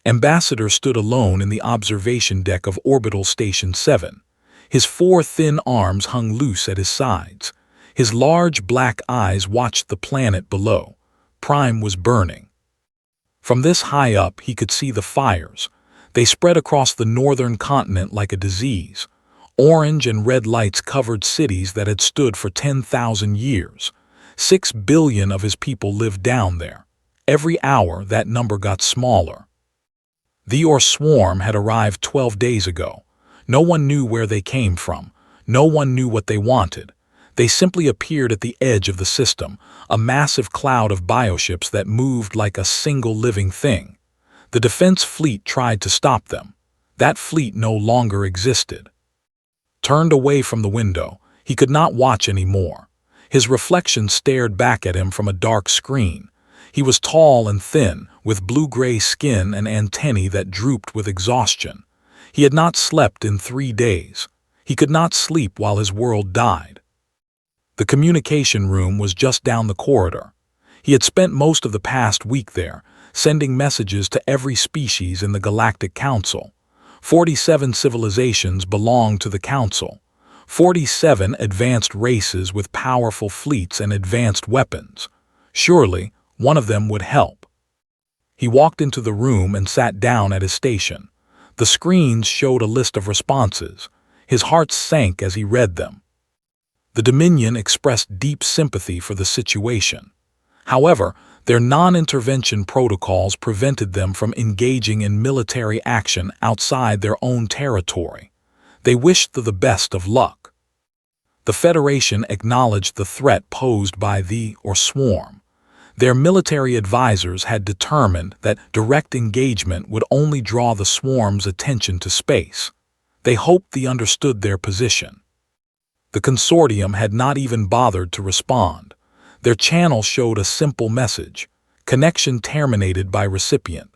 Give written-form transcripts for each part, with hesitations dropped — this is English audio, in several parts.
Ambassador stood alone in the observation deck of Orbital Station 7. His 4 thin arms hung loose at his sides. His large black eyes watched the planet below. Prime was burning. From this high up he could see the fires. They spread across the northern continent like a disease. Orange and red lights covered cities that had stood for 10,000 years. 6 billion of his people lived down there. Every hour that number got smaller. The Or swarm had arrived 12 days ago. No one knew where they came from. No one knew what they wanted. They simply appeared at the edge of the system, a massive cloud of bioships that moved like a single living thing. The defense fleet tried to stop them. That fleet no longer existed. Turned away from the window, he could not watch anymore. His reflection stared back at him from a dark screen. He was tall and thin, with blue-gray skin and antennae that drooped with exhaustion. He had not slept in 3 days. He could not sleep while his world died. The communication room was just down the corridor. He had spent most of the past week there, sending messages to every species in the Galactic Council. 47 civilizations belonged to the Council. 47 advanced races with powerful fleets and advanced weapons. Surely, one of them would help. He walked into the room and sat down at his station. The screens showed a list of responses. His heart sank as he read them. The Dominion expressed deep sympathy for the situation. However, their non-intervention protocols prevented them from engaging in military action outside their own territory. They wished the best of luck. The Federation acknowledged the threat posed by the Or swarm. Their military advisors had determined that direct engagement would only draw the swarm's attention to space. They hoped they understood their position. The consortium had not even bothered to respond. Their channel showed a simple message: connection terminated by recipient.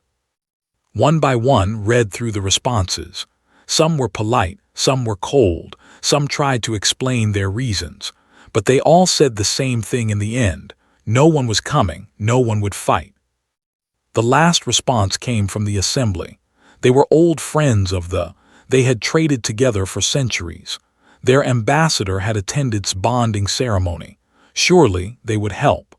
One by one read through the responses. Some were polite, some were cold, some tried to explain their reasons, but they all said the same thing in the end: no one was coming, no one would fight. The last response came from the assembly. They were old friends of they had traded together for centuries. Their ambassador had attended its bonding ceremony. Surely they would help.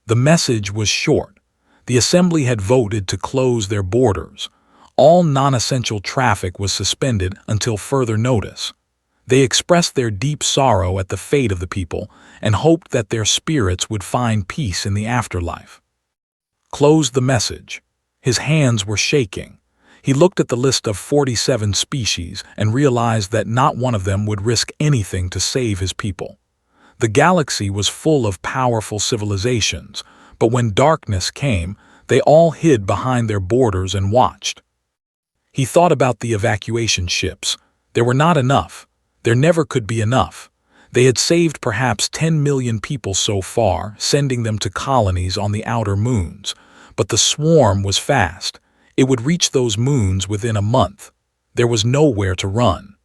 The message was short. The assembly had voted to close their borders. All non-essential traffic was suspended until further notice. They expressed their deep sorrow at the fate of the people and hoped that their spirits would find peace in the afterlife. Closed the message. His hands were shaking. He looked at the list of 47 species and realized that not one of them would risk anything to save his people. The galaxy was full of powerful civilizations, but when darkness came, they all hid behind their borders and watched. He thought about the evacuation ships. There were not enough. There never could be enough. They had saved perhaps 10 million people so far, sending them to colonies on the outer moons. But the swarm was fast. It would reach those moons within a month. There was nowhere to run.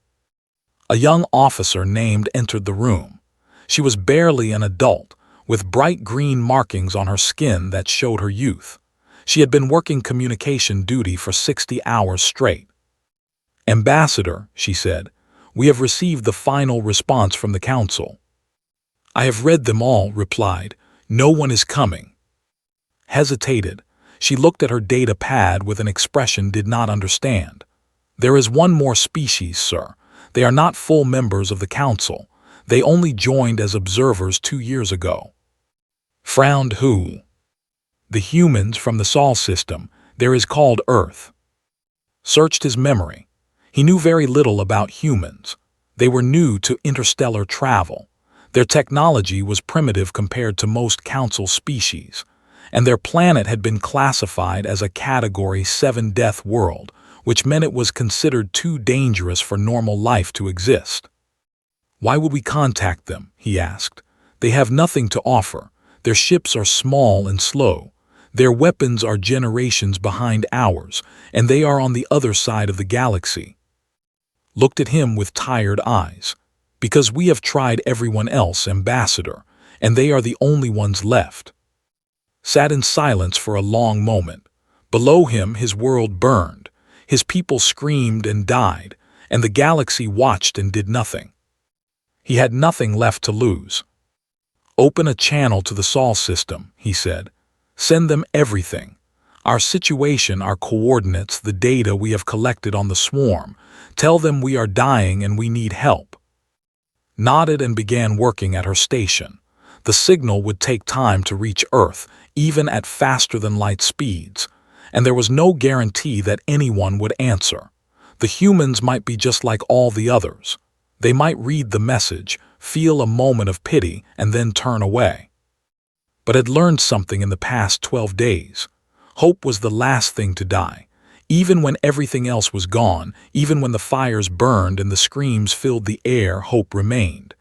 A young officer named entered the room. She was barely an adult, with bright green markings on her skin that showed her youth. She had been working communication duty for 60 hours straight. "Ambassador," she said, "we have received the final response from the Council." "I have read them all," replied. "No one is coming." Hesitated. She looked at her data pad with an expression did not understand. "There is one more species, sir. They are not full members of the Council. They only joined as observers 2 years ago." Frowned who? "The humans from the Sol system. There is called Earth." Searched his memory. He knew very little about humans. They were new to interstellar travel. Their technology was primitive compared to most Council species, and their planet had been classified as a Category 7 death world, which meant it was considered too dangerous for normal life to exist. "Why would we contact them?" he asked. "They have nothing to offer. Their ships are small and slow. Their weapons are generations behind ours, and they are on the other side of the galaxy." Looked at him with tired eyes. "Because we have tried everyone else, Ambassador, and they are the only ones left." Sat in silence for a long moment. Below him, his world burned. His people screamed and died, and the galaxy watched and did nothing. He had nothing left to lose. "Open a channel to the Sol system," he said. "Send them everything. Our situation, our coordinates, the data we have collected on the swarm. Tell them we are dying and we need help." Nodded and began working at her station. The signal would take time to reach Earth, even at faster-than-light speeds, and there was no guarantee that anyone would answer. The humans might be just like all the others. They might read the message, feel a moment of pity, and then turn away. But had learned something in the past 12 days. Hope was the last thing to die. Even when everything else was gone, even when the fires burned and the screams filled the air, hope remained.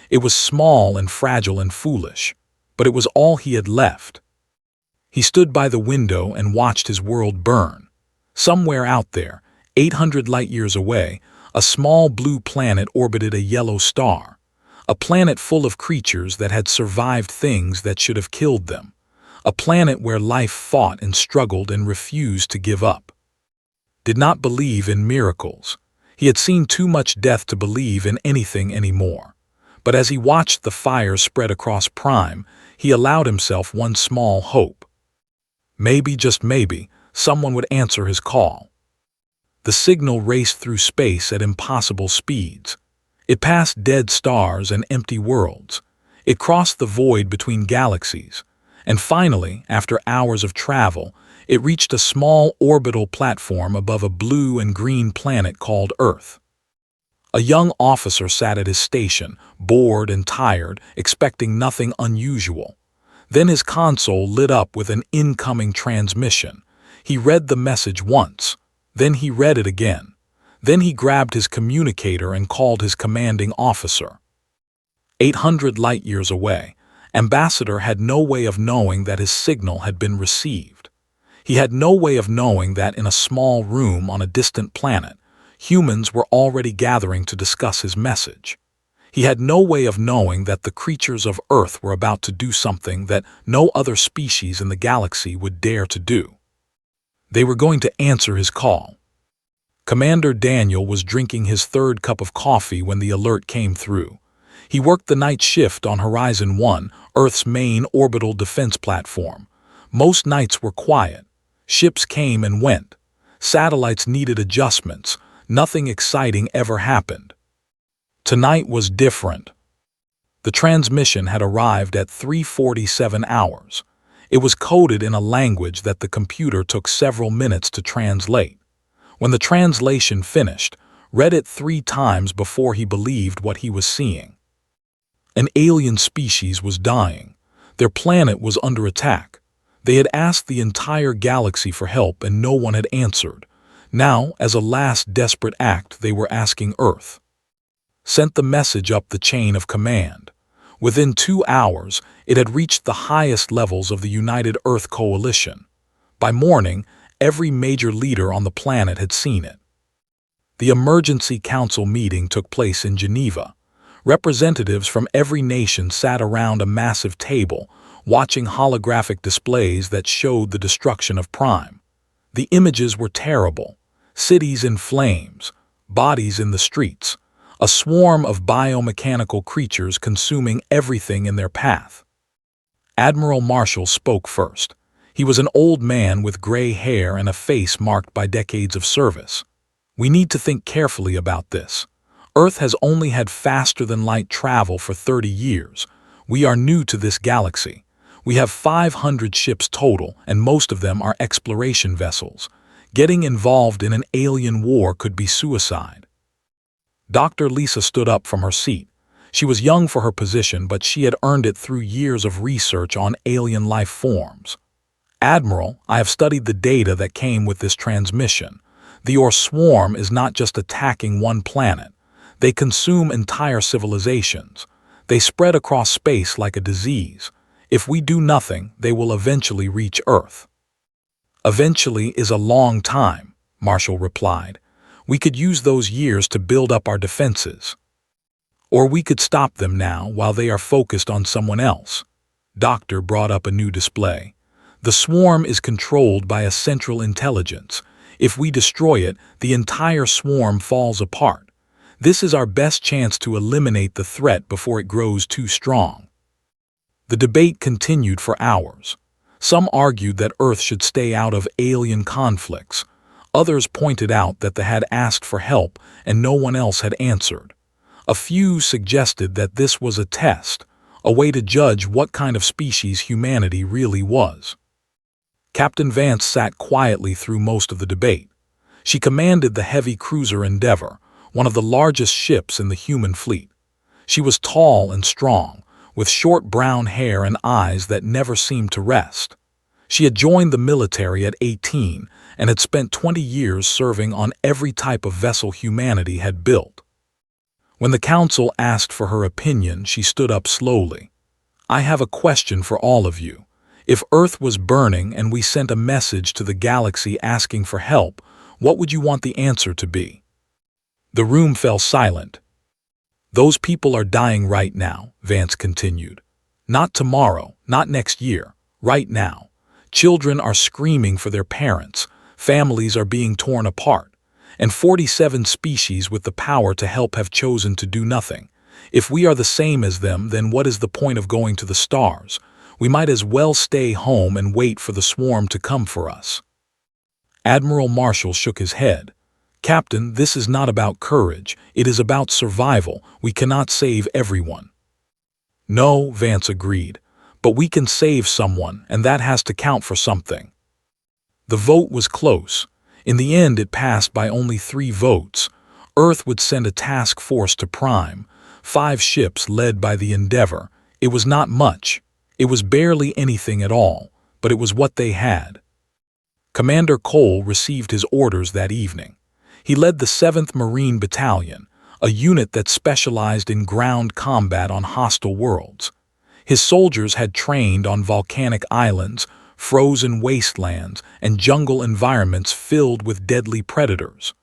It was small and fragile and foolish, but it was all he had left. He stood by the window and watched his world burn. Somewhere out there, 800 light-years away, a small blue planet orbited a yellow star. A planet full of creatures that had survived things that should have killed them. A planet where life fought and struggled and refused to give up. Did not believe in miracles. He had seen too much death to believe in anything anymore. But as he watched the fire spread across Prime, he allowed himself one small hope. Maybe, just maybe, someone would answer his call. The signal raced through space at impossible speeds. It passed dead stars and empty worlds. It crossed the void between galaxies. And finally, after hours of travel, it reached a small orbital platform above a blue and green planet called Earth. A young officer sat at his station, bored and tired, expecting nothing unusual. Then his console lit up with an incoming transmission. He read the message once. Then he read it again. Then he grabbed his communicator and called his commanding officer. 800 light-years away, Ambassador had no way of knowing that his signal had been received. He had no way of knowing that in a small room on a distant planet, humans were already gathering to discuss his message. He had no way of knowing that the creatures of Earth were about to do something that no other species in the galaxy would dare to do. They were going to answer his call. Commander Daniel was drinking his third cup of coffee when the alert came through. He worked the night shift on Horizon 1, Earth's main orbital defense platform. Most nights were quiet. Ships came and went. Satellites needed adjustments. Nothing exciting ever happened. Tonight was different. The transmission had arrived at 3:47 hours. It was coded in a language that the computer took several minutes to translate. When the translation finished, read it 3 times before he believed what he was seeing. An alien species was dying. Their planet was under attack. They had asked the entire galaxy for help and no one had answered. Now, as a last desperate act, they were asking Earth. Sent the message up the chain of command. Within 2 hours, it had reached the highest levels of the United Earth Coalition. By morning, every major leader on the planet had seen it. The Emergency Council meeting took place in Geneva. Representatives from every nation sat around a massive table, watching holographic displays that showed the destruction of Prime. The images were terrible. Cities in flames, bodies in the streets, a swarm of biomechanical creatures consuming everything in their path. Admiral Marshall spoke first. He was an old man with gray hair and a face marked by decades of service. "We need to think carefully about this. Earth has only had faster-than-light travel for 30 years. We are new to this galaxy. We have 500 ships total, and most of them are exploration vessels. Getting involved in an alien war could be suicide." Dr. Lisa stood up from her seat. She was young for her position, but she had earned it through years of research on alien life forms. "Admiral, I have studied the data that came with this transmission. The Or swarm is not just attacking one planet. They consume entire civilizations. They spread across space like a disease. If we do nothing, they will eventually reach Earth." "Eventually is a long time," Marshall replied. "We could use those years to build up our defenses. Or we could stop them now while they are focused on someone else." Doctor brought up a new display. The swarm is controlled by a central intelligence. If we destroy it, the entire swarm falls apart. This is our best chance to eliminate the threat before it grows too strong. The debate continued for hours. Some argued that Earth should stay out of alien conflicts. Others pointed out that they had asked for help and no one else had answered. A few suggested that this was a test, a way to judge what kind of species humanity really was. Captain Vance sat quietly through most of the debate. She commanded the heavy cruiser Endeavour, one of the largest ships in the human fleet. She was tall and strong, with short brown hair and eyes that never seemed to rest. She had joined the military at 18 and had spent 20 years serving on every type of vessel humanity had built. When the council asked for her opinion, she stood up slowly. "I have a question for all of you. If Earth was burning and we sent a message to the galaxy asking for help, what would you want the answer to be?" The room fell silent. "Those people are dying right now," Vance continued. "Not tomorrow, not next year, right now. Children are screaming for their parents, families are being torn apart, and 47 species with the power to help have chosen to do nothing. If we are the same as them, then what is the point of going to the stars? We might as well stay home and wait for the swarm to come for us." Admiral Marshall shook his head. "Captain, this is not about courage, it is about survival. We cannot save everyone." "No," Vance agreed, "but we can save someone, and that has to count for something." The vote was close. In the end, it passed by only 3 votes. Earth would send a task force to Prime, 5 ships led by the Endeavour. It was not much. It was barely anything at all, but it was what they had. Commander Cole received his orders that evening. He led the 7th Marine Battalion, a unit that specialized in ground combat on hostile worlds. His soldiers had trained on volcanic islands, frozen wastelands, and jungle environments filled with deadly predators.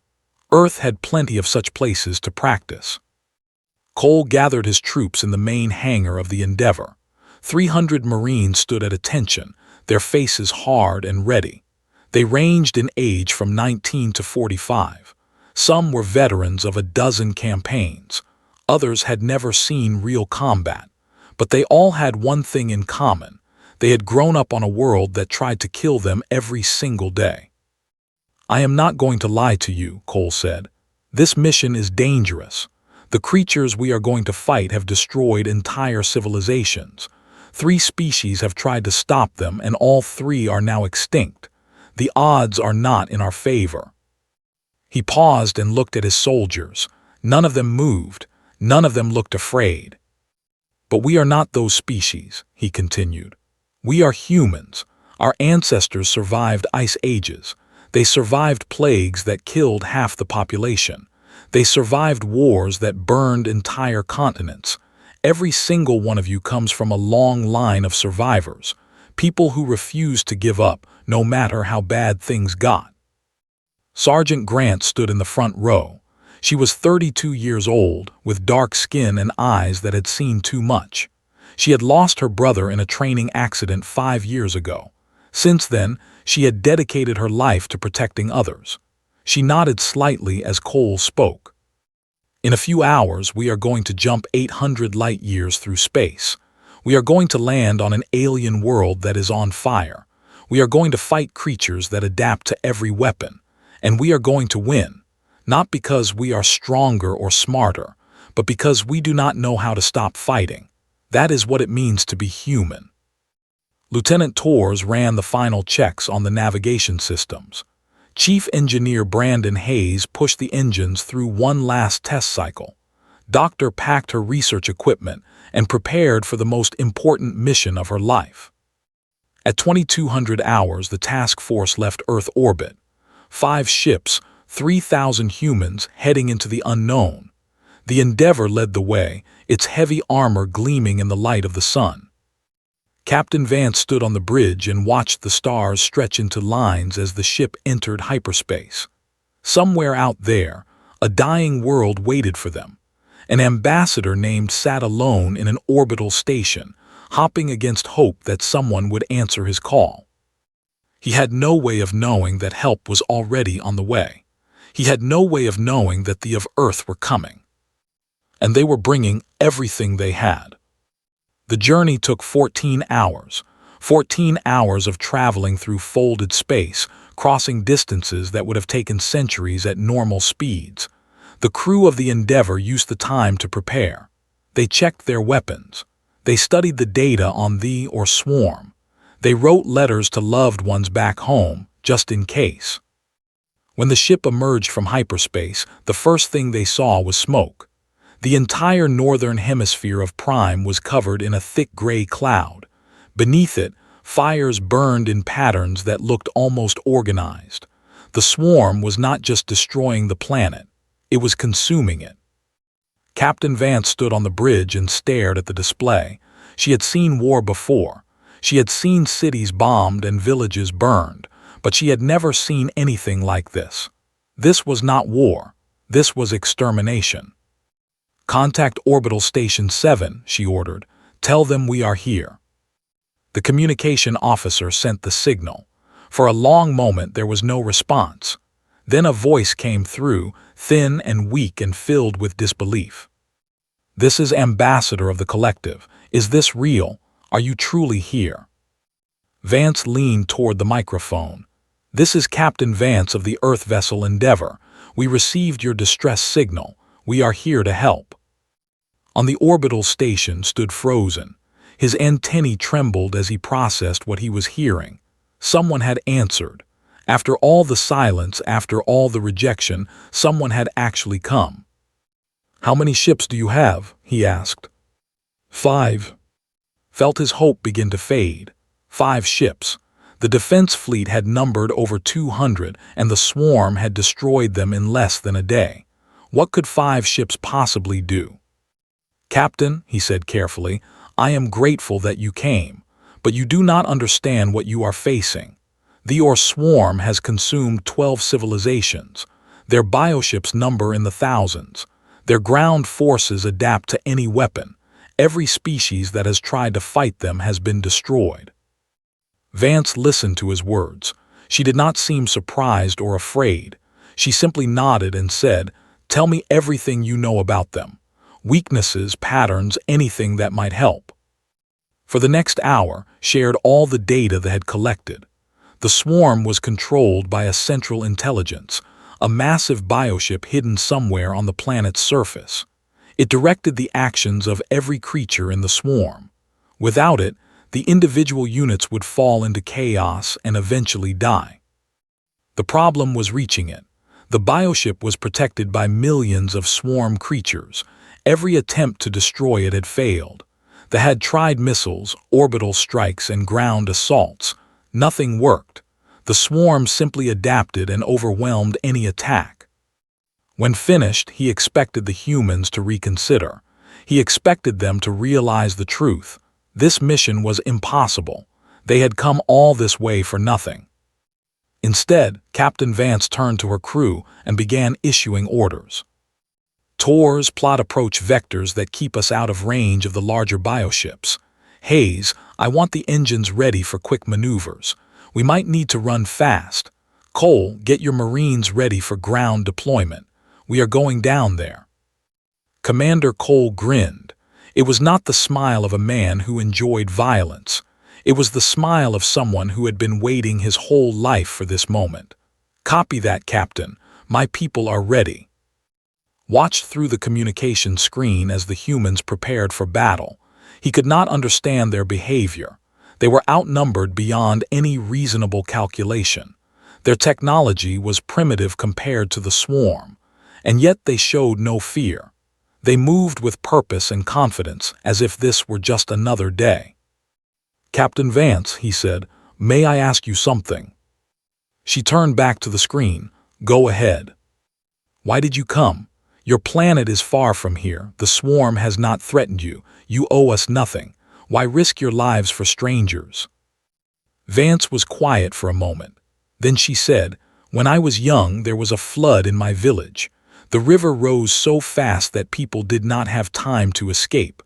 Earth had plenty of such places to practice. Cole gathered his troops in the main hangar of the Endeavour. 300 Marines stood at attention, their faces hard and ready. They ranged in age from 19 to 45. Some were veterans of a dozen campaigns. Others had never seen real combat. But they all had one thing in common. They had grown up on a world that tried to kill them every single day. "I am not going to lie to you," Cole said. "This mission is dangerous. The creatures we are going to fight have destroyed entire civilizations. 3 species have tried to stop them, and all 3 are now extinct. The odds are not in our favor." He paused and looked at his soldiers. None of them moved. None of them looked afraid. "But we are not those species," he continued. "We are humans. Our ancestors survived ice ages. They survived plagues that killed half the population. They survived wars that burned entire continents. Every single one of you comes from a long line of survivors, people who refused to give up, no matter how bad things got." Sergeant Grant stood in the front row. She was 32 years old, with dark skin and eyes that had seen too much. She had lost her brother in a training accident 5 years ago. Since then, she had dedicated her life to protecting others. She nodded slightly as Cole spoke. "In a few hours, we are going to jump 800 light years through space. We are going to land on an alien world that is on fire. We are going to fight creatures that adapt to every weapon. And we are going to win, not because we are stronger or smarter, but because we do not know how to stop fighting. That is what it means to be human." Lieutenant Torres ran the final checks on the navigation systems. Chief Engineer Brandon Hayes pushed the engines through one last test cycle. Doctor packed her research equipment and prepared for the most important mission of her life. At 2200 hours, the task force left Earth orbit. 5 ships, 3,000 humans heading into the unknown. The Endeavour led the way, its heavy armor gleaming in the light of the sun. Captain Vance stood on the bridge and watched the stars stretch into lines as the ship entered hyperspace. Somewhere out there, a dying world waited for them. An ambassador named sat alone in an orbital station, hopping against hope that someone would answer his call. He had no way of knowing that help was already on the way. He had no way of knowing that the of Earth were coming. And they were bringing everything they had. The journey took 14 hours. 14 hours of traveling through folded space, crossing distances that would have taken centuries at normal speeds. The crew of the Endeavour used the time to prepare. They checked their weapons. They studied the data on the or swarm. They wrote letters to loved ones back home, just in case. When the ship emerged from hyperspace, the first thing they saw was smoke. The entire northern hemisphere of Prime was covered in a thick gray cloud. Beneath it, fires burned in patterns that looked almost organized. The swarm was not just destroying the planet, it was consuming it. Captain Vance stood on the bridge and stared at the display. She had seen war before. She had seen cities bombed and villages burned, but she had never seen anything like this. This was not war. This was extermination. "Contact Orbital Station 7, she ordered. "Tell them we are here." The communication officer sent the signal. For a long moment there was no response. Then a voice came through, thin and weak and filled with disbelief. "This is Ambassador of the Collective. Is this real? Are you truly here?" Vance leaned toward the microphone. "This is Captain Vance of the Earth vessel Endeavour. We received your distress signal. We are here to help." On the orbital station stood frozen. His antennae trembled as he processed what he was hearing. Someone had answered. After all the silence, after all the rejection, someone had actually come. "How many ships do you have?" he asked. 5. Felt his hope begin to fade. 5 ships. The defense fleet had numbered over 200, and the swarm had destroyed them in less than a day. What could 5 ships possibly do? "Captain," he said carefully, "I am grateful that you came, but you do not understand what you are facing. The swarm has consumed 12 civilizations. Their bioships number in the thousands. Their ground forces adapt to any weapon. Every species that has tried to fight them has been destroyed." Vance listened to his words. She did not seem surprised or afraid. She simply nodded and said, "Tell me everything you know about them. Weaknesses, patterns, anything that might help." For the next hour, shared all the data they had collected. The swarm was controlled by a central intelligence, a massive bioship hidden somewhere on the planet's surface. It directed the actions of every creature in the swarm. Without it, the individual units would fall into chaos and eventually die. The problem was reaching it. The bioship was protected by millions of swarm creatures. Every attempt to destroy it had failed. They had tried missiles, orbital strikes, and ground assaults. Nothing worked. The swarm simply adapted and overwhelmed any attack. When finished, he expected the humans to reconsider. He expected them to realize the truth. This mission was impossible. They had come all this way for nothing. Instead, Captain Vance turned to her crew and began issuing orders. "Tours, plot approach vectors that keep us out of range of the larger bioships. Hayes, I want the engines ready for quick maneuvers. We might need to run fast. Cole, get your Marines ready for ground deployment. We are going down there." Commander Cole grinned. It was not the smile of a man who enjoyed violence. It was the smile of someone who had been waiting his whole life for this moment. "Copy that, Captain. My people are ready." Watched through the communication screen as the humans prepared for battle. He could not understand their behavior. They were outnumbered beyond any reasonable calculation. Their technology was primitive compared to the swarm, and yet they showed no fear. They moved with purpose and confidence as if this were just another day. "Captain Vance," he said, "may I ask you something?" She turned back to the screen. "Go ahead." "Why did you come? Your planet is far from here. The swarm has not threatened you. You owe us nothing. Why risk your lives for strangers?" Vance was quiet for a moment. Then she said, "When I was young, there was a flood in my village. The river rose so fast that people did not have time to escape.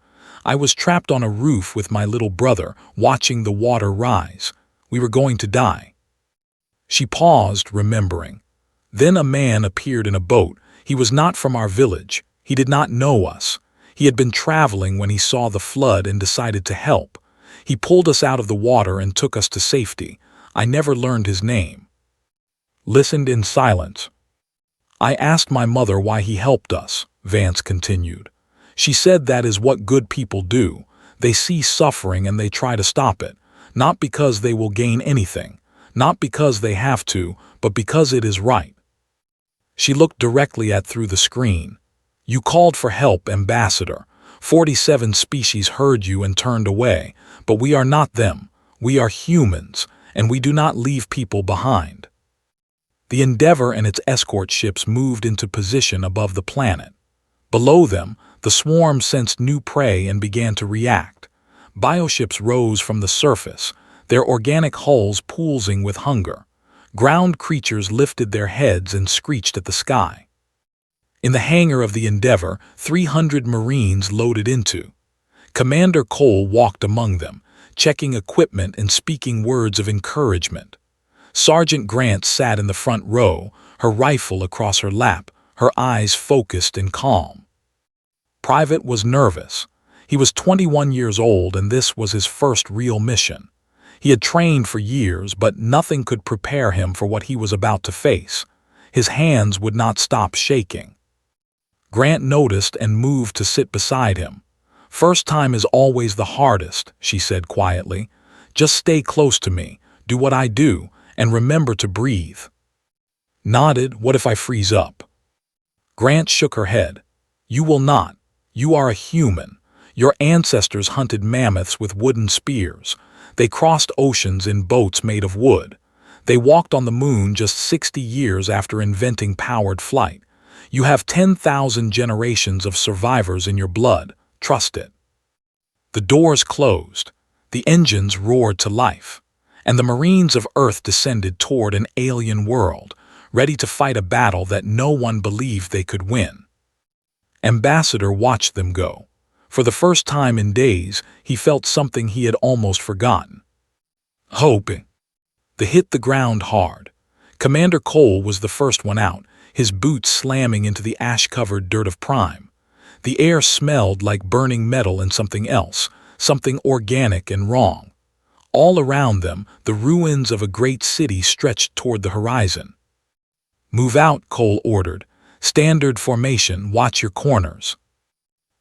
I was trapped on a roof with my little brother, watching the water rise. We were going to die. She paused, remembering. Then a man appeared in a boat. He was not from our village. He did not know us. He had been traveling when he saw the flood and decided to help. He pulled us out of the water and took us to safety. I never learned his name. Listened in silence. I asked my mother why he helped us, Vance continued. She said that is what good people do. They see suffering and they try to stop it, not because they will gain anything, not because they have to, but because it is right. She looked directly at through the screen. You called for help, Ambassador. 47 species heard you and turned away, but we are not them. We are humans, and we do not leave people behind. The Endeavor and its escort ships moved into position above the planet. Below them, the swarm sensed new prey and began to react. Bioships rose from the surface, their organic hulls pulsing with hunger. Ground creatures lifted their heads and screeched at the sky. In the hangar of the Endeavor, 300 Marines loaded into. Commander Cole walked among them, checking equipment and speaking words of encouragement. Sergeant Grant sat in the front row, her rifle across her lap, her eyes focused and calm. Private was nervous. He was 21 years old and this was his first real mission. He had trained for years, but nothing could prepare him for what he was about to face. His hands would not stop shaking. Grant noticed and moved to sit beside him. First time is always the hardest, she said quietly. Just stay close to me, do what I do, and remember to breathe. Nodded, what if I freeze up? Grant shook her head. You will not. You are a human. Your ancestors hunted mammoths with wooden spears. They crossed oceans in boats made of wood. They walked on the moon just 60 years after inventing powered flight. You have 10,000 generations of survivors in your blood. Trust it. The doors closed. The engines roared to life. And the Marines of Earth descended toward an alien world, ready to fight a battle that no one believed they could win. Ambassador watched them go. For the first time in days, he felt something he had almost forgotten. Hope. They hit the ground hard. Commander Cole was the first one out, his boots slamming into the ash-covered dirt of Prime. The air smelled like burning metal and something else, something organic and wrong. All around them, the ruins of a great city stretched toward the horizon. Move out, Cole ordered. Standard formation, watch your corners.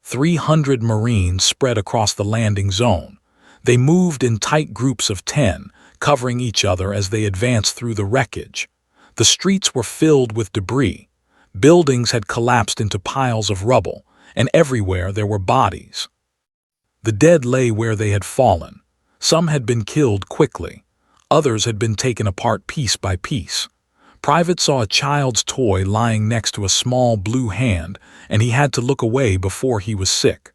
300 Marines spread across the landing zone. They moved in tight groups of 10, covering each other as they advanced through the wreckage. The streets were filled with debris. Buildings had collapsed into piles of rubble, and everywhere there were bodies. The dead lay where they had fallen. Some had been killed quickly. Others had been taken apart piece by piece. Private saw a child's toy lying next to a small blue hand, and he had to look away before he was sick.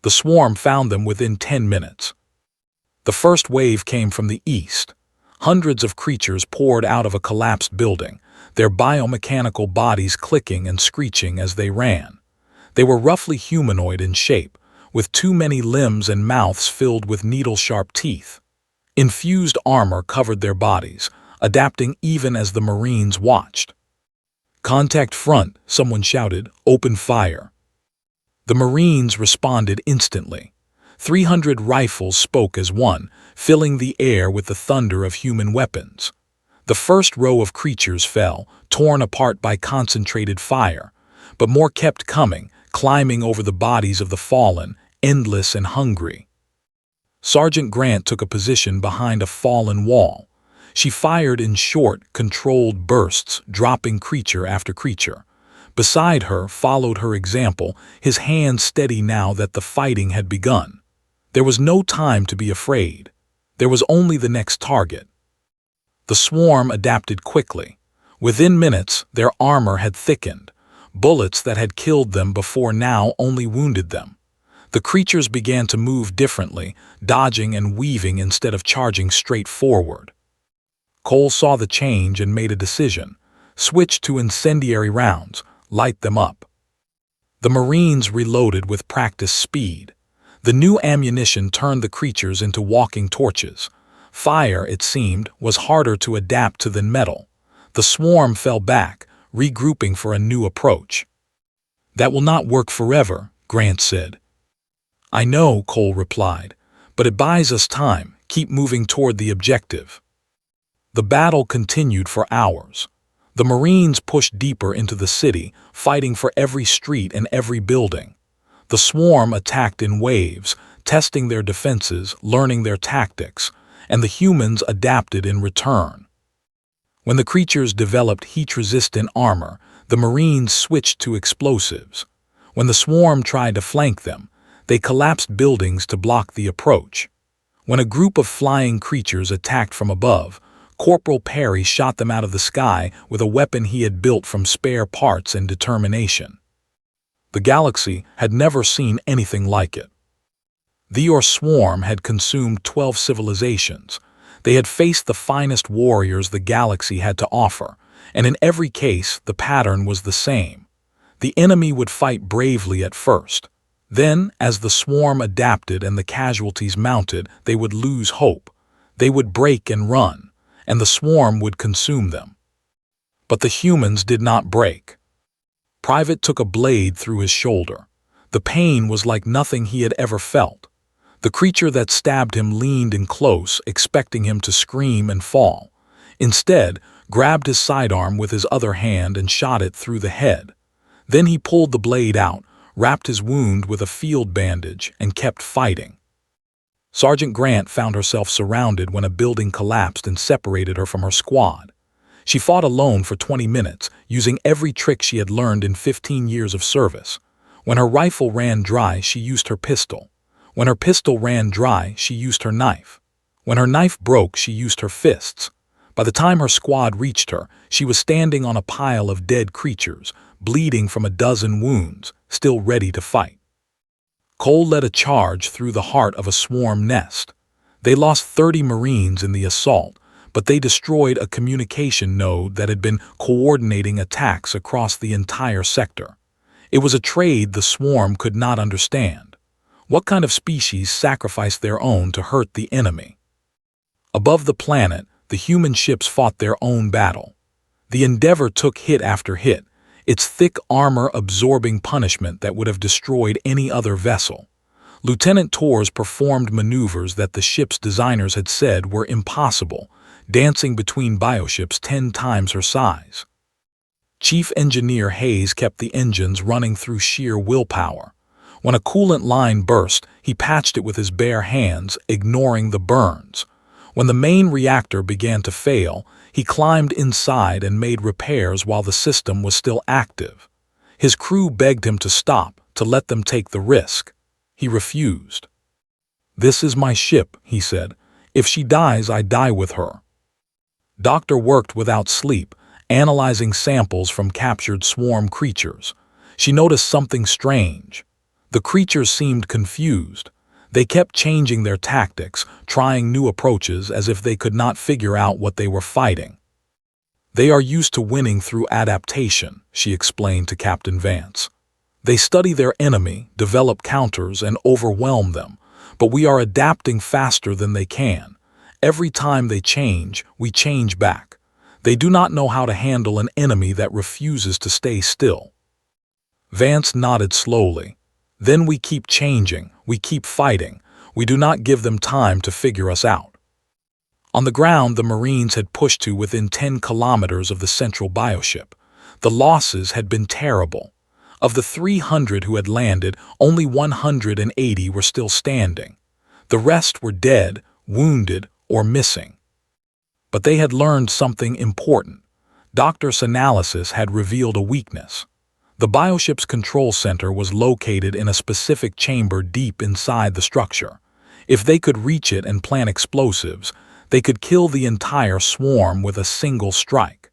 The swarm found them within 10 minutes. The first wave came from the east. Hundreds of creatures poured out of a collapsed building, their biomechanical bodies clicking and screeching as they ran. They were roughly humanoid in shape, with too many limbs and mouths filled with needle-sharp teeth. Infused armor covered their bodies, adapting even as the Marines watched. Contact front, someone shouted, open fire. The Marines responded instantly. 300 rifles spoke as one, filling the air with the thunder of human weapons. The first row of creatures fell, torn apart by concentrated fire, but more kept coming, climbing over the bodies of the fallen, endless and hungry. Sergeant Grant took a position behind a fallen wall. She fired in short, controlled bursts, dropping creature after creature. Beside her followed her example, his hands steady now that the fighting had begun. There was no time to be afraid. There was only the next target. The swarm adapted quickly. Within minutes, their armor had thickened. Bullets that had killed them before now only wounded them. The creatures began to move differently, dodging and weaving instead of charging straight forward. Cole saw the change and made a decision. Switch to incendiary rounds, light them up. The Marines reloaded with practiced speed. The new ammunition turned the creatures into walking torches. Fire, it seemed, was harder to adapt to than metal. The swarm fell back, regrouping for a new approach. "That will not work forever," Grant said. "I know," Cole replied, "but it buys us time. Keep moving toward the objective." The battle continued for hours. The Marines pushed deeper into the city, fighting for every street and every building. The swarm attacked in waves, testing their defenses, learning their tactics, and the humans adapted in return. When the creatures developed heat-resistant armor, the Marines switched to explosives. When the swarm tried to flank them, they collapsed buildings to block the approach. When a group of flying creatures attacked from above, Corporal Perry shot them out of the sky with a weapon he had built from spare parts and determination. The galaxy had never seen anything like it. The Or swarm had consumed 12 civilizations. They had faced the finest warriors the galaxy had to offer, and in every case the pattern was the same. The enemy would fight bravely at first. Then, as the swarm adapted and the casualties mounted, they would lose hope. They would break and run, and the swarm would consume them. But the humans did not break. Private took a blade through his shoulder. The pain was like nothing he had ever felt. The creature that stabbed him leaned in close, expecting him to scream and fall. Instead, grabbed his sidearm with his other hand and shot it through the head. Then he pulled the blade out, wrapped his wound with a field bandage, and kept fighting. Sergeant Grant found herself surrounded when a building collapsed and separated her from her squad. She fought alone for 20 minutes, using every trick she had learned in 15 years of service. When her rifle ran dry, she used her pistol. When her pistol ran dry, she used her knife. When her knife broke, she used her fists. By the time her squad reached her, she was standing on a pile of dead creatures, bleeding from a dozen wounds, still ready to fight. Cole led a charge through the heart of a swarm nest. They lost 30 Marines in the assault, but they destroyed a communication node that had been coordinating attacks across the entire sector. It was a trade the swarm could not understand. What kind of species sacrificed their own to hurt the enemy? Above the planet, the human ships fought their own battle. The Endeavor took hit after hit, its thick armor absorbing punishment that would have destroyed any other vessel. Lieutenant Torres performed maneuvers that the ship's designers had said were impossible, dancing between bioships 10 times her size. Chief Engineer Hayes kept the engines running through sheer willpower. When a coolant line burst, he patched it with his bare hands, ignoring the burns. When the main reactor began to fail, he climbed inside and made repairs while the system was still active. His crew begged him to stop, to let them take the risk. He refused. "This is my ship," he said. "If she dies, I die with her." Doctor worked without sleep, analyzing samples from captured swarm creatures. She noticed something strange. The creatures seemed confused. They kept changing their tactics, trying new approaches as if they could not figure out what they were fighting. "They are used to winning through adaptation," she explained to Captain Vance. "They study their enemy, develop counters, and overwhelm them, but we are adapting faster than they can. Every time they change, we change back. They do not know how to handle an enemy that refuses to stay still." Vance nodded slowly. "Then we keep changing, we keep fighting. We do not give them time to figure us out." On the ground, the Marines had pushed to within 10 kilometers of the central bioship. The losses had been terrible. Of the 300 who had landed, only 180 were still standing. The rest were dead, wounded, or missing. But they had learned something important. Doctor's analysis had revealed a weakness. The bioship's control center was located in a specific chamber deep inside the structure. If they could reach it and plant explosives, they could kill the entire swarm with a single strike.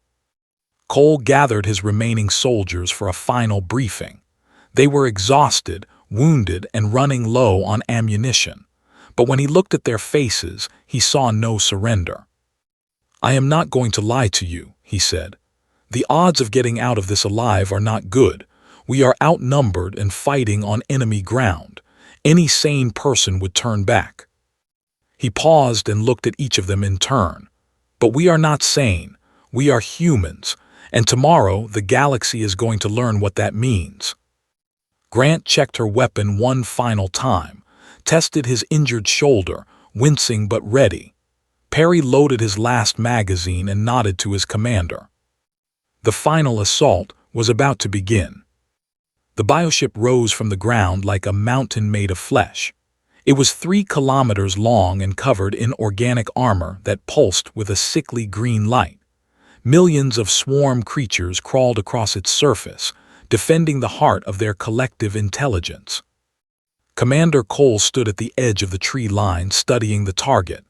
Cole gathered his remaining soldiers for a final briefing. They were exhausted, wounded, and running low on ammunition. But when he looked at their faces, he saw no surrender. "I am not going to lie to you," he said. "The odds of getting out of this alive are not good. We are outnumbered and fighting on enemy ground. Any sane person would turn back." He paused and looked at each of them in turn. But we are not sane. We are humans. And tomorrow, the galaxy is going to learn what that means. Grant checked her weapon one final time, tested his injured shoulder, wincing but ready. Perry loaded his last magazine and nodded to his commander. The final assault was about to begin. The bioship rose from the ground like a mountain made of flesh. It was 3 kilometers long and covered in organic armor that pulsed with a sickly green light. Millions of swarm creatures crawled across its surface, defending the heart of their collective intelligence. Commander Cole stood at the edge of the tree line studying the target.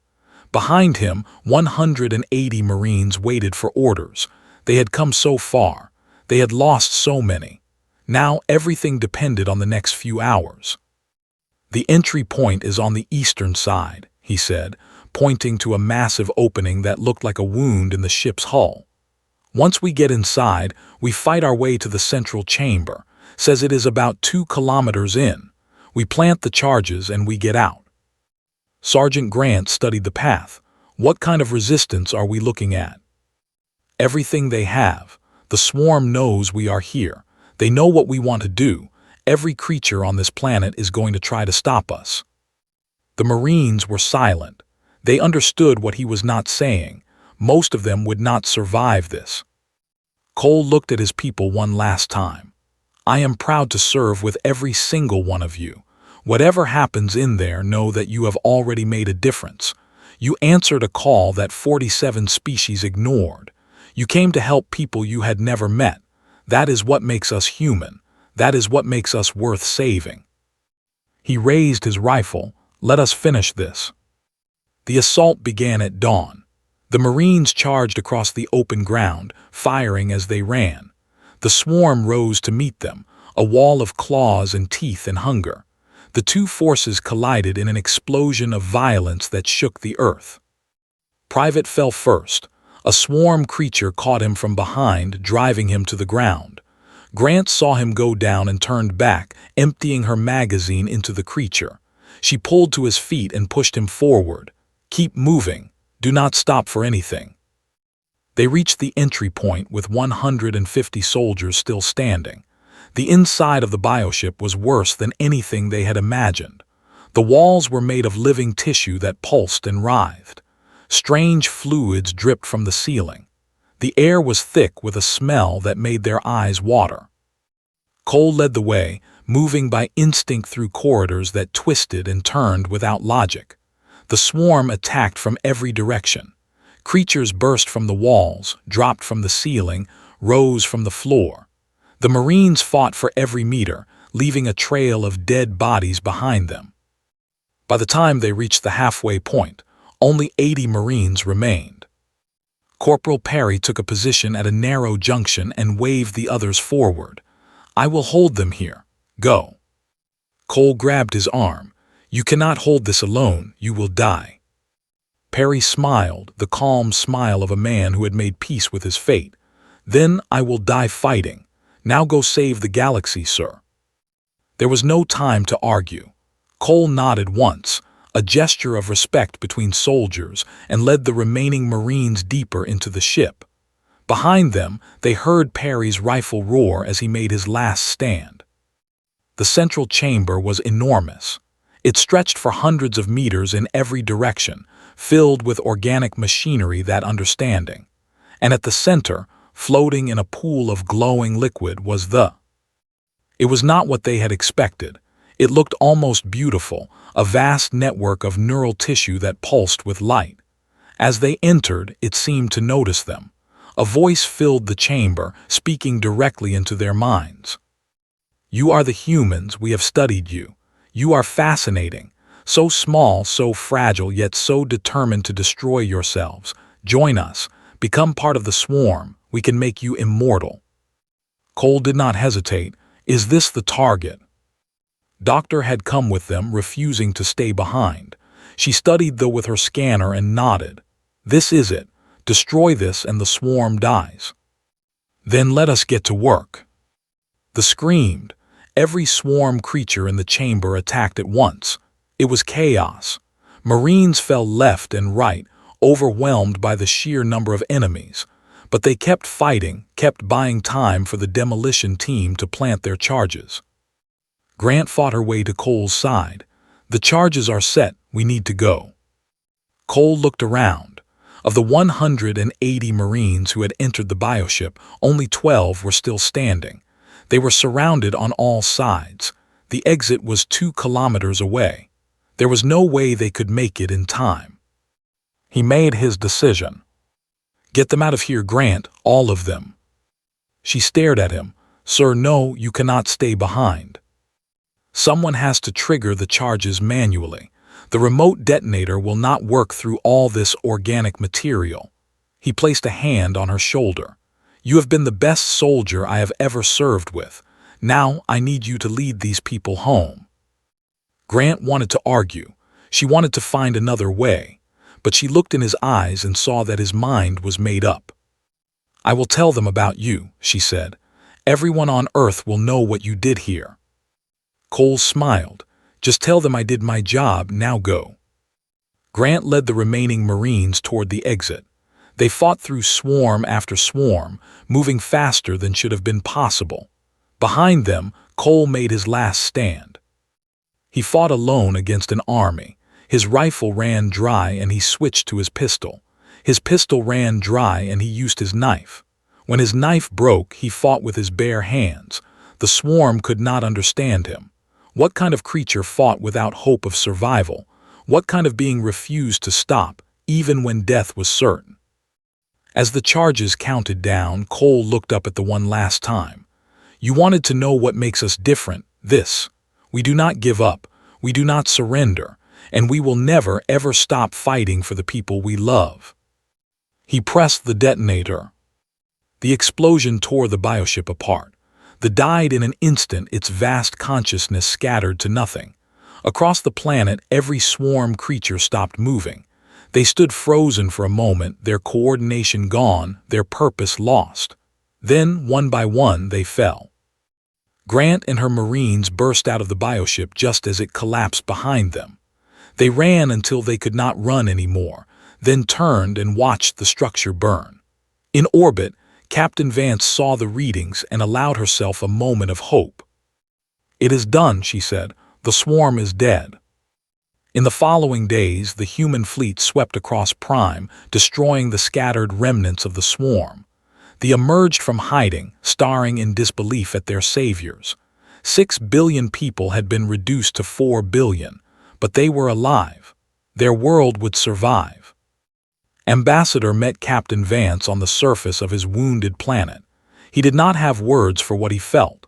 Behind him, 180 Marines waited for orders. They had come so far. They had lost so many. Now everything depended on the next few hours. "The entry point is on the eastern side," he said, pointing to a massive opening that looked like a wound in the ship's hull. "Once we get inside, we fight our way to the central chamber. Says it is about 2 kilometers in. We plant the charges and we get out." Sergeant Grant studied the path. "What kind of resistance are we looking at?" "Everything they have. The swarm knows we are here. They know what we want to do. Every creature on this planet is going to try to stop us." The Marines were silent. They understood what he was not saying. Most of them would not survive this. Cole looked at his people one last time. "I am proud to serve with every single one of you. Whatever happens in there, know that you have already made a difference. You answered a call that 47 species ignored. You came to help people you had never met. That is what makes us human. That is what makes us worth saving." He raised his rifle. "Let us finish this." The assault began at dawn. The Marines charged across the open ground, firing as they ran. The swarm rose to meet them, a wall of claws and teeth and hunger. The two forces collided in an explosion of violence that shook the earth. Private fell first. A swarm creature caught him from behind, driving him to the ground. Grant saw him go down and turned back, emptying her magazine into the creature. She pulled to his feet and pushed him forward. "Keep moving. Do not stop for anything." They reached the entry point with 150 soldiers still standing. The inside of the bioship was worse than anything they had imagined. The walls were made of living tissue that pulsed and writhed. Strange fluids dripped from the ceiling. The air was thick with a smell that made their eyes water. Cole led the way, moving by instinct through corridors that twisted and turned without logic. The swarm attacked from every direction. Creatures burst from the walls, dropped from the ceiling, rose from the floor. The Marines fought for every meter, leaving a trail of dead bodies behind them. By the time they reached the halfway point, only 80 Marines remained. Corporal Perry took a position at a narrow junction and waved the others forward. "I will hold them here. Go." Cole grabbed his arm. "You cannot hold this alone. You will die." Perry smiled, the calm smile of a man who had made peace with his fate. "Then I will die fighting. Now go save the galaxy, sir." There was no time to argue. Cole nodded once, a gesture of respect between soldiers, and led the remaining Marines deeper into the ship. Behind them, they heard Perry's rifle roar as he made his last stand. The central chamber was enormous. It stretched for hundreds of meters in every direction, filled with organic machinery that understanding. And at the center, floating in a pool of glowing liquid, was the... It was not what they had expected. It looked almost beautiful, a vast network of neural tissue that pulsed with light. As they entered, it seemed to notice them. A voice filled the chamber, speaking directly into their minds. "You are the humans, we have studied you. You are fascinating. So small, so fragile, yet so determined to destroy yourselves. Join us. Become part of the swarm. We can make you immortal." Cole did not hesitate. "Is this the target?" Doctor had come with them, refusing to stay behind. She studied with her scanner and nodded. "This is it. Destroy this and the swarm dies." "Then let us get to work." They screamed. Every swarm creature in the chamber attacked at once. It was chaos. Marines fell left and right, overwhelmed by the sheer number of enemies. But they kept fighting, kept buying time for the demolition team to plant their charges. Grant fought her way to Cole's side. "The charges are set, we need to go." Cole looked around. Of the 180 Marines who had entered the bioship, only 12 were still standing. They were surrounded on all sides. The exit was 2 kilometers away. There was no way they could make it in time. He made his decision. "Get them out of here, Grant, all of them." She stared at him. "Sir, no, you cannot stay behind. Someone has to trigger the charges manually. The remote detonator will not work through all this organic material." He placed a hand on her shoulder. "You have been the best soldier I have ever served with. Now I need you to lead these people home." Grant wanted to argue. She wanted to find another way. But she looked in his eyes and saw that his mind was made up. "I will tell them about you," she said. "Everyone on Earth will know what you did here." Cole smiled. "Just tell them I did my job, now go." Grant led the remaining Marines toward the exit. They fought through swarm after swarm, moving faster than should have been possible. Behind them, Cole made his last stand. He fought alone against an army. His rifle ran dry and he switched to his pistol. His pistol ran dry and he used his knife. When his knife broke, he fought with his bare hands. The swarm could not understand him. What kind of creature fought without hope of survival? What kind of being refused to stop, even when death was certain? As the charges counted down, Cole looked up at the one last time. "You wanted to know what makes us different, this. We do not give up, we do not surrender, and we will never ever stop fighting for the people we love." He pressed the detonator. The explosion tore the bioship apart. The died in an instant, its vast consciousness scattered to nothing. Across the planet, every swarm creature stopped moving. They stood frozen for a moment, their coordination gone, their purpose lost. Then, one by one, they fell. Grant and her Marines burst out of the bioship just as it collapsed behind them. They ran until they could not run anymore, then turned and watched the structure burn. In orbit, Captain Vance saw the readings and allowed herself a moment of hope. "It is done," she said. "The swarm is dead." In the following days, the human fleet swept across Prime, destroying the scattered remnants of the swarm. They emerged from hiding, staring in disbelief at their saviors. 6 billion people had been reduced to 4 billion, but they were alive. Their world would survive. Ambassador met Captain Vance on the surface of his wounded planet. He did not have words for what he felt.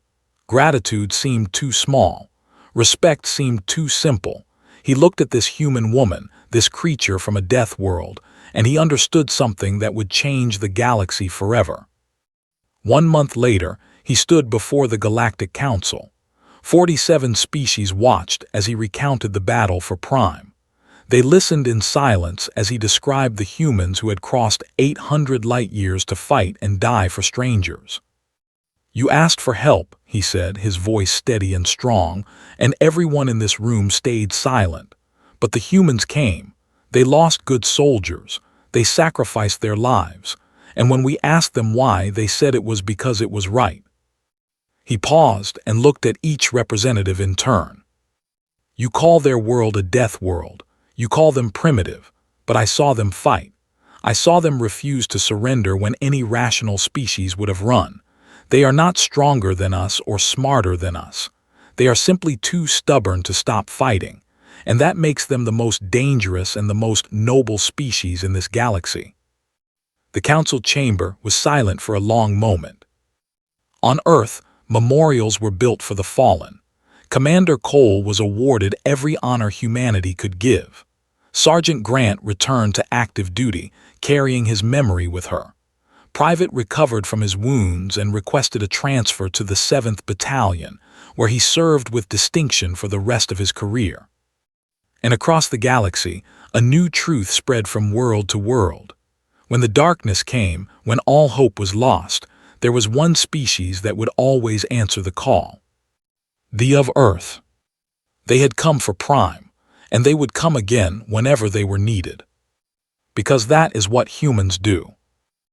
Gratitude seemed too small. Respect seemed too simple. He looked at this human woman, this creature from a death world, and he understood something that would change the galaxy forever. 1 month later, he stood before the Galactic Council. 47 species watched as he recounted the battle for Prime. They listened in silence as he described the humans who had crossed 800 light-years to fight and die for strangers. "You asked for help," he said, his voice steady and strong, "and everyone in this room stayed silent. But the humans came. They lost good soldiers. They sacrificed their lives. And when we asked them why, they said it was because it was right." He paused and looked at each representative in turn. "You call their world a death world. You call them primitive, but I saw them fight. I saw them refuse to surrender when any rational species would have run. They are not stronger than us or smarter than us. They are simply too stubborn to stop fighting, and that makes them the most dangerous and the most noble species in this galaxy." The council chamber was silent for a long moment. On Earth, memorials were built for the fallen. Commander Cole was awarded every honor humanity could give. Sergeant Grant returned to active duty, carrying his memory with her. Private recovered from his wounds and requested a transfer to the 7th Battalion, where he served with distinction for the rest of his career. And across the galaxy, a new truth spread from world to world. When the darkness came, when all hope was lost, there was one species that would always answer the call. The of Earth. They had come for Prime, and they would come again whenever they were needed. Because that is what humans do.